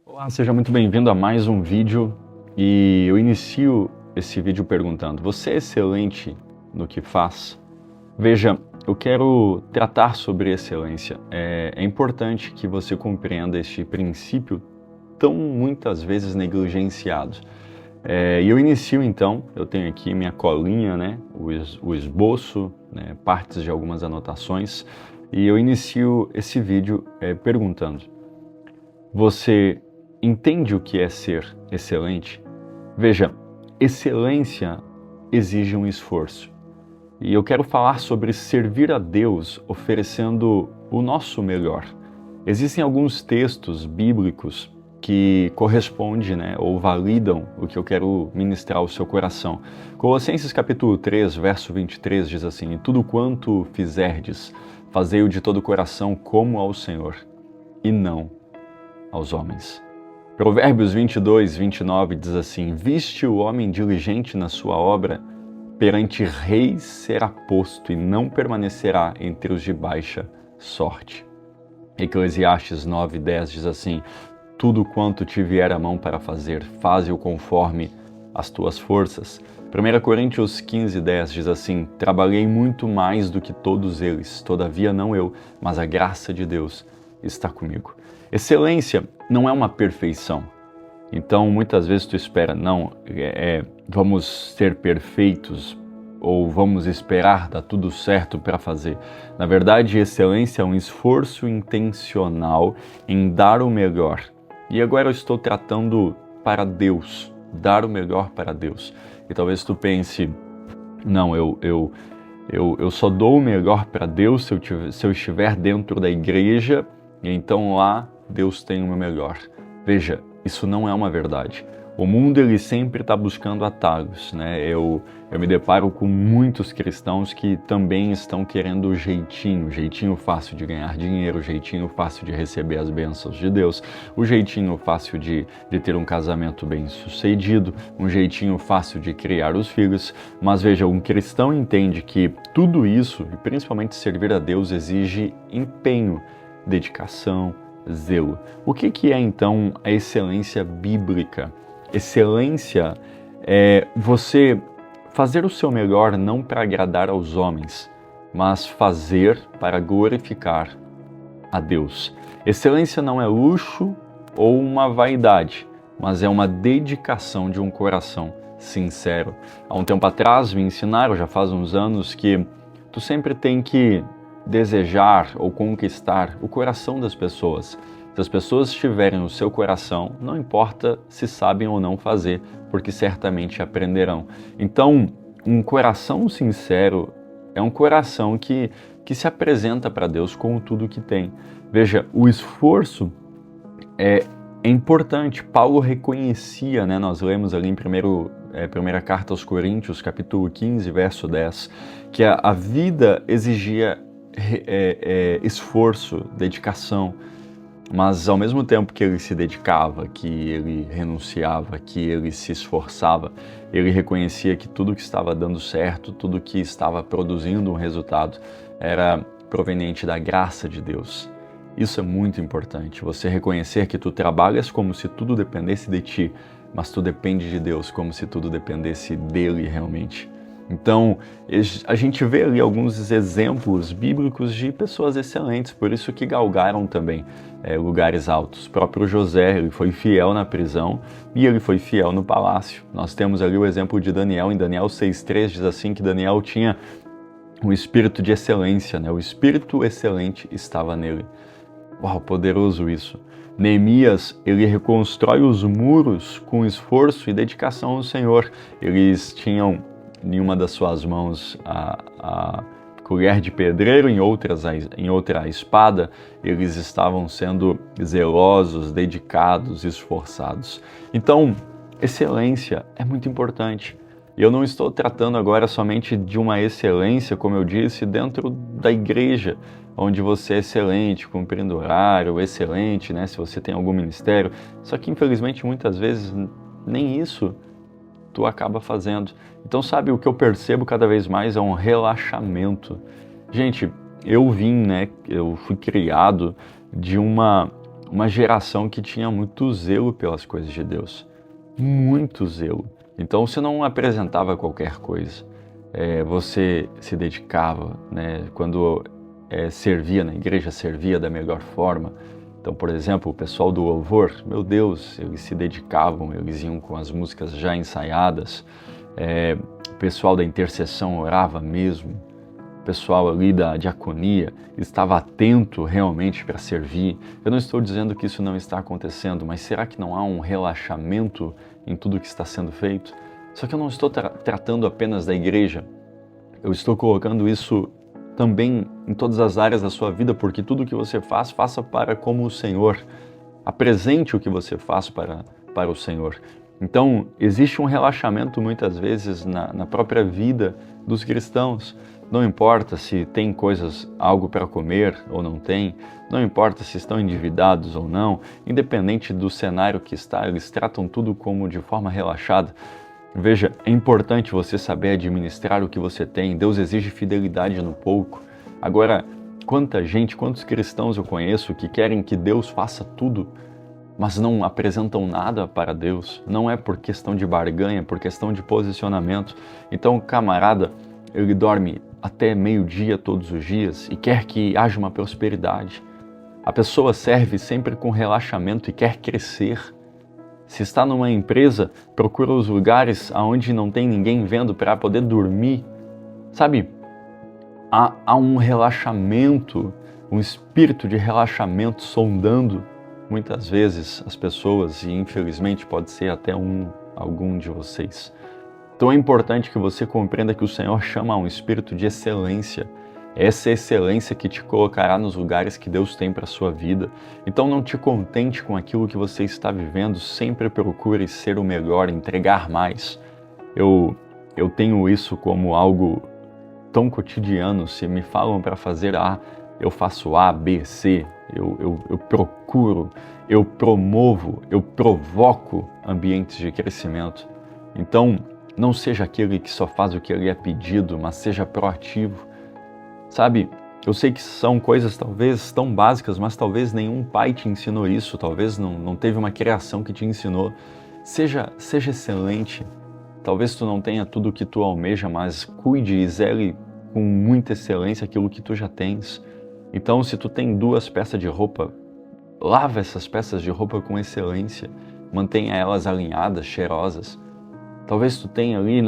Olá, seja muito bem-vindo a mais um vídeo e eu inicio esse vídeo perguntando: você é excelente no que faz? Veja, eu quero tratar sobre excelência. É importante que você compreenda este princípio tão muitas vezes negligenciado. E eu inicio então, eu tenho aqui minha colinha, né, o esboço, né, partes de algumas anotações, e eu inicio esse vídeo perguntando: você entende o que é ser excelente? Veja, excelência exige um esforço. E eu quero falar sobre servir a Deus oferecendo o nosso melhor. Existem alguns textos bíblicos que correspondem, ou validam o que eu quero ministrar ao seu coração. Colossenses capítulo 3, verso 23 diz assim: "E tudo quanto fizerdes, fazei-o de todo o coração como ao Senhor, e não aos homens." Provérbios 22, 29 diz assim: "Viste o homem diligente na sua obra, perante reis será posto e não permanecerá entre os de baixa sorte." Eclesiastes 9, 10 diz assim: "Tudo quanto te vier a mão para fazer, faze-o conforme as tuas forças." 1 Coríntios 15, 10 diz assim: "Trabalhei muito mais do que todos eles, todavia não eu, mas a graça de Deus está comigo." Excelência não é uma perfeição. Então, muitas vezes tu espera, vamos ser perfeitos ou vamos esperar dar tudo certo para fazer. Na verdade, excelência é um esforço intencional em dar o melhor. E agora eu estou tratando para Deus, dar o melhor para Deus. E talvez tu pense, não, eu só dou o melhor para Deus se eu estiver dentro da igreja, e então lá Deus tem o meu melhor. Veja, isso não é uma verdade. O mundo ele sempre está buscando atalhos, né? Eu me deparo com muitos cristãos que também estão querendo o jeitinho fácil de ganhar dinheiro, o jeitinho fácil de receber as bênçãos de Deus, o jeitinho fácil de ter um casamento bem sucedido, um jeitinho fácil de criar os filhos. Mas veja, um cristão entende que tudo isso, e principalmente servir a Deus, exige empenho, dedicação, zelo. O que é então a excelência bíblica? Excelência é você fazer o seu melhor não para agradar aos homens, mas fazer para glorificar a Deus. Excelência não é luxo ou uma vaidade, mas é uma dedicação de um coração sincero. Há um tempo atrás me ensinaram, já faz uns anos, que tu sempre tem que desejar ou conquistar o coração das pessoas. Se as pessoas estiverem no seu coração, não importa se sabem ou não fazer, porque certamente aprenderão. Então, um coração sincero é um coração que se apresenta para Deus com tudo que tem. Veja, o esforço é importante. Paulo reconhecia, nós lemos ali em primeira carta aos Coríntios, capítulo 15, verso 10, que a vida exigia esforço, dedicação. Mas ao mesmo tempo que ele se dedicava, que ele renunciava, que ele se esforçava, ele reconhecia que tudo que estava dando certo, tudo que estava produzindo um resultado, era proveniente da graça de Deus. Isso é muito importante, você reconhecer que tu trabalhas como se tudo dependesse de ti, mas tu depende de Deus como se tudo dependesse dele realmente. Então, a gente vê ali alguns exemplos bíblicos de pessoas excelentes, por isso que galgaram também lugares altos. O próprio José, ele foi fiel na prisão e ele foi fiel no palácio. Nós temos ali o exemplo de Daniel, em Daniel 6,3 diz assim que Daniel tinha um espírito de excelência, o espírito excelente estava nele. Uau, poderoso isso. Neemias, ele reconstrói os muros com esforço e dedicação ao Senhor. Eles tinham em uma das suas mãos a colher de pedreiro, em outra a espada. Eles estavam sendo zelosos, dedicados, esforçados. Então, excelência é muito importante. E eu não estou tratando agora somente de uma excelência, como eu disse, dentro da igreja, onde você é excelente, cumprindo horário, excelente, se você tem algum ministério. Só que, infelizmente, muitas vezes, nem isso tu acaba fazendo. Então, sabe, o que eu percebo cada vez mais é um relaxamento. Gente, eu fui criado de uma uma geração que tinha muito zelo pelas coisas de Deus, muito zelo. Então você não apresentava qualquer coisa, você se dedicava, né? Quando servia na igreja, servia da melhor forma. Então, por exemplo, o pessoal do louvor, meu Deus, eles se dedicavam, eles iam com as músicas já ensaiadas, o pessoal da intercessão orava mesmo, o pessoal ali da diaconia estava atento realmente para servir. Eu não estou dizendo que isso não está acontecendo, mas será que não há um relaxamento em tudo que está sendo feito? Só que eu não estou tratando apenas da igreja, eu estou colocando isso também em todas as áreas da sua vida, porque tudo que você faz, faça para como o Senhor. Apresente o que você faz para o Senhor. Então, existe um relaxamento muitas vezes na própria vida dos cristãos. Não importa se tem algo para comer ou não tem, não importa se estão endividados ou não, independente do cenário que está, eles tratam tudo como de forma relaxada. Veja, é importante você saber administrar o que você tem. Deus exige fidelidade no pouco. Agora, quantos cristãos eu conheço que querem que Deus faça tudo, mas não apresentam nada para Deus? Não é por questão de barganha, é por questão de posicionamento. Então, camarada, ele dorme até meio-dia todos os dias e quer que haja uma prosperidade. A pessoa serve sempre com relaxamento e quer crescer. Se está numa empresa, procura os lugares onde não tem ninguém vendo para poder dormir. Sabe, há um relaxamento, um espírito de relaxamento sondando muitas vezes as pessoas e infelizmente pode ser até algum de vocês. Então é importante que você compreenda que o Senhor chama a um espírito de excelência. Essa excelência que te colocará nos lugares que Deus tem para a sua vida. Então não te contente com aquilo que você está vivendo, sempre procure ser o melhor, entregar mais. Eu tenho isso como algo tão cotidiano. Se me falam para fazer A, eu faço A, B, C. Eu procuro, eu promovo, eu provoco ambientes de crescimento. Então não seja aquele que só faz o que lhe é pedido, mas seja proativo. Sabe, eu sei que são coisas talvez tão básicas, mas talvez nenhum pai te ensinou isso, talvez não teve uma criação que te ensinou. Seja excelente. Talvez tu não tenha tudo o que tu almeja, mas cuide e zele com muita excelência aquilo que tu já tens. Então, se tu tem 2 peças de roupa, lava essas peças de roupa com excelência. Mantenha elas alinhadas, cheirosas. Talvez tu tenha ali,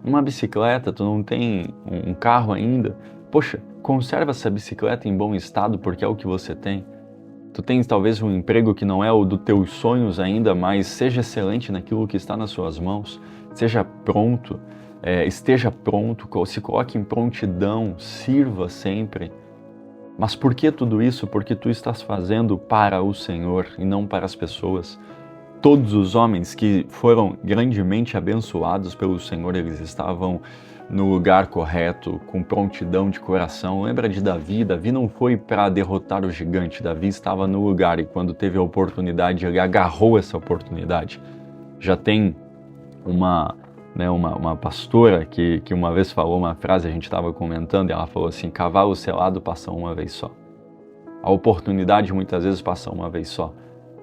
uma bicicleta, tu não tem um carro ainda. Poxa, conserva essa bicicleta em bom estado porque é o que você tem. Tu tens talvez um emprego que não é o dos teus sonhos ainda, mas seja excelente naquilo que está nas suas mãos. Seja pronto, esteja pronto, se coloque em prontidão, sirva sempre. Mas por que tudo isso? Porque tu estás fazendo para o Senhor e não para as pessoas. Todos os homens que foram grandemente abençoados pelo Senhor, eles estavam no lugar correto, com prontidão de coração. Lembra de Davi? Davi não foi para derrotar o gigante, Davi estava no lugar e quando teve a oportunidade, ele agarrou essa oportunidade. Já tem uma pastora que uma vez falou uma frase, a gente estava comentando, e ela falou assim: cavalo selado passa uma vez só. A oportunidade muitas vezes passa uma vez só.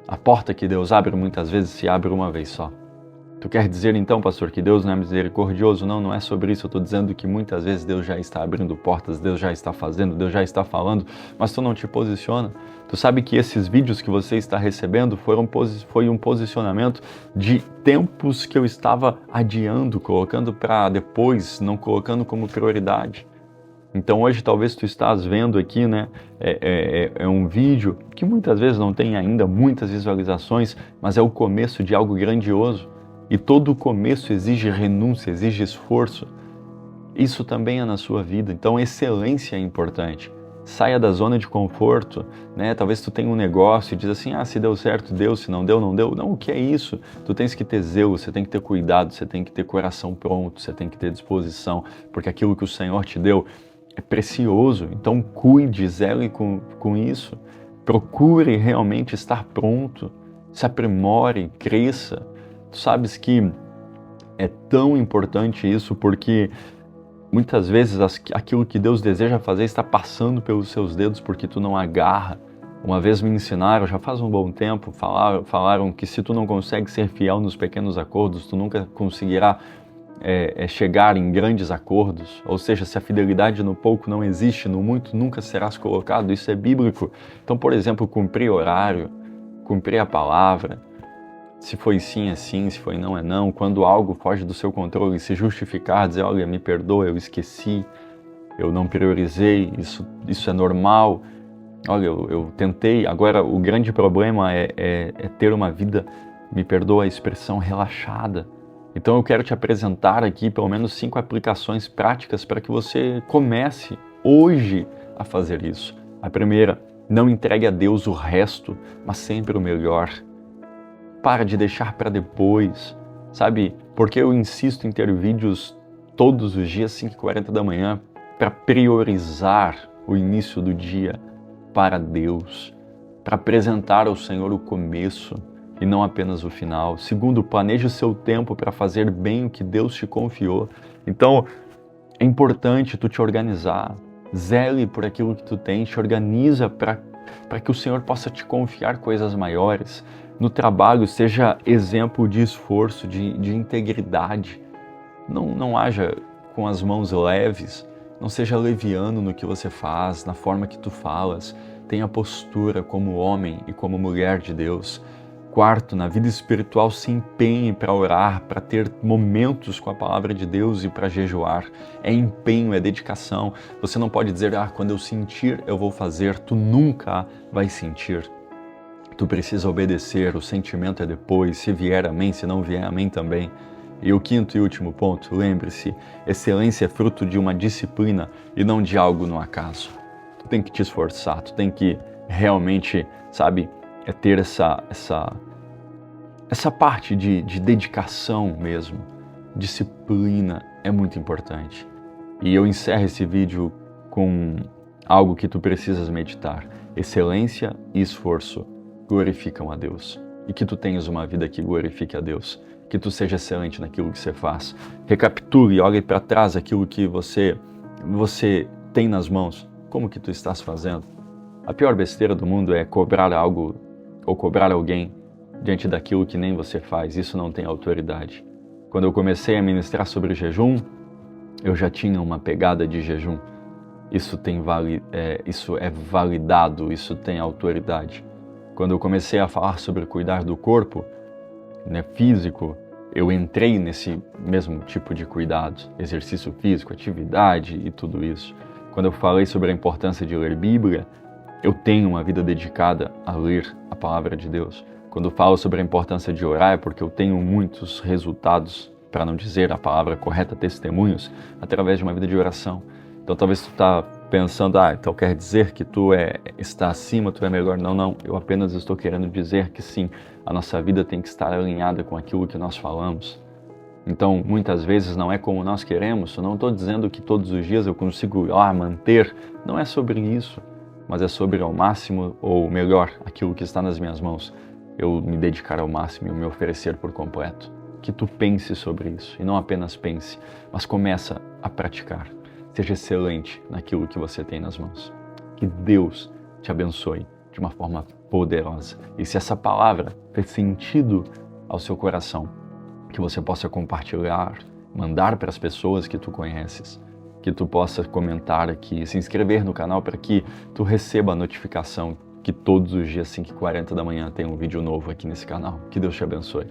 A porta que Deus abre muitas vezes se abre uma vez só. Tu quer dizer então, pastor, que Deus não é misericordioso? Não, não é sobre isso. Eu estou dizendo que muitas vezes Deus já está abrindo portas, Deus já está fazendo, Deus já está falando, mas tu não te posiciona. Tu sabe que esses vídeos que você está recebendo foi um posicionamento de tempos que eu estava adiando, colocando para depois, não colocando como prioridade. Então hoje talvez tu estás vendo aqui, é um vídeo que muitas vezes não tem ainda muitas visualizações, mas é o começo de algo grandioso. E todo começo exige renúncia, exige esforço. Isso também é na sua vida. Então excelência é importante. Saia da zona de conforto, Talvez tu tenha um negócio e diz assim: se deu certo, deu, se não deu, não deu. Não, o que é isso? Tu tens que ter zelo, você tem que ter cuidado, você tem que ter coração pronto, você tem que ter disposição, porque aquilo que o Senhor te deu é precioso. Então cuide, zele com isso. Procure realmente estar pronto, se aprimore, cresça. Tu sabes que é tão importante isso porque muitas vezes aquilo que Deus deseja fazer está passando pelos seus dedos porque tu não agarra, Uma vez me ensinaram, já faz um bom tempo, falaram que se tu não consegue ser fiel nos pequenos acordos, tu nunca conseguirá chegar em grandes acordos. Ou seja, se a fidelidade no pouco não existe, no muito nunca serás colocado. Isso é bíblico. Então, por exemplo, cumprir horário, cumprir a palavra, se foi sim é sim, se foi não é não. Quando algo foge do seu controle, se justificar, dizer, olha, me perdoa, eu esqueci, eu não priorizei, isso é normal. Olha, eu tentei. Agora, o grande problema é ter uma vida, me perdoa a expressão, relaxada. Então eu quero te apresentar aqui pelo menos 5 aplicações práticas para que você comece hoje a fazer isso. A primeira, não entregue a Deus o resto, mas sempre o melhor. Para de deixar para depois, sabe? Porque eu insisto em ter vídeos todos os dias, 5h40 da manhã, para priorizar o início do dia para Deus, para apresentar ao Senhor o começo e não apenas o final. Segundo, planeje o seu tempo para fazer bem o que Deus te confiou. Então, é importante tu te organizar, zele por aquilo que tu tem, te organiza para que o Senhor possa te confiar coisas maiores. No trabalho, seja exemplo de esforço, de integridade. Não haja com as mãos leves, não seja leviano no que você faz, na forma que tu falas. Tenha postura como homem e como mulher de Deus. Quarto, na vida espiritual, se empenhe para orar, para ter momentos com a palavra de Deus e para jejuar. É empenho, é dedicação. Você não pode dizer, quando eu sentir, eu vou fazer. Tu nunca vai sentir. Tu precisa obedecer, o sentimento é depois. Se vier, amém. Se não vier, amém também. E o quinto e último ponto, lembre-se, excelência é fruto de uma disciplina e não de algo no acaso. Tu tem que te esforçar, tu tem que realmente, ter essa parte de dedicação mesmo. Disciplina é muito importante. E eu encerro esse vídeo com algo que tu precisas meditar. Excelência e esforço glorificam a Deus. E que tu tenhas uma vida que glorifique a Deus. Que tu seja excelente naquilo que você faz. Recapitule, olhe para trás aquilo que você tem nas mãos. Como que tu estás fazendo? A pior besteira do mundo é cobrar algo ou cobrar alguém diante daquilo que nem você faz. Isso não tem autoridade. Quando eu comecei a ministrar sobre jejum, eu já tinha uma pegada de jejum. Isso é validado, isso tem autoridade. Quando eu comecei a falar sobre cuidar do corpo, físico, eu entrei nesse mesmo tipo de cuidado, exercício físico, atividade e tudo isso. Quando eu falei sobre a importância de ler Bíblia, eu tenho uma vida dedicada a ler a palavra de Deus. Quando eu falo sobre a importância de orar, é porque eu tenho muitos resultados, para não dizer a palavra correta, testemunhos, através de uma vida de oração. Então talvez tu está pensando, então quer dizer que tu está acima, tu é melhor. Não, eu apenas estou querendo dizer que sim, a nossa vida tem que estar alinhada com aquilo que nós falamos. Então, muitas vezes não é como nós queremos. Eu não estou dizendo que todos os dias eu consigo manter. Não é sobre isso, mas é sobre ao máximo, ou melhor, aquilo que está nas minhas mãos. Eu me dedicar ao máximo e me oferecer por completo. Que tu pense sobre isso, e não apenas pense, mas começa a praticar. Seja excelente naquilo que você tem nas mãos. Que Deus te abençoe de uma forma poderosa. E se essa palavra fez sentido ao seu coração, que você possa compartilhar, mandar para as pessoas que tu conheces, que tu possa comentar aqui, se inscrever no canal para que tu receba a notificação que todos os dias, 5h40 da manhã, tem um vídeo novo aqui nesse canal. Que Deus te abençoe.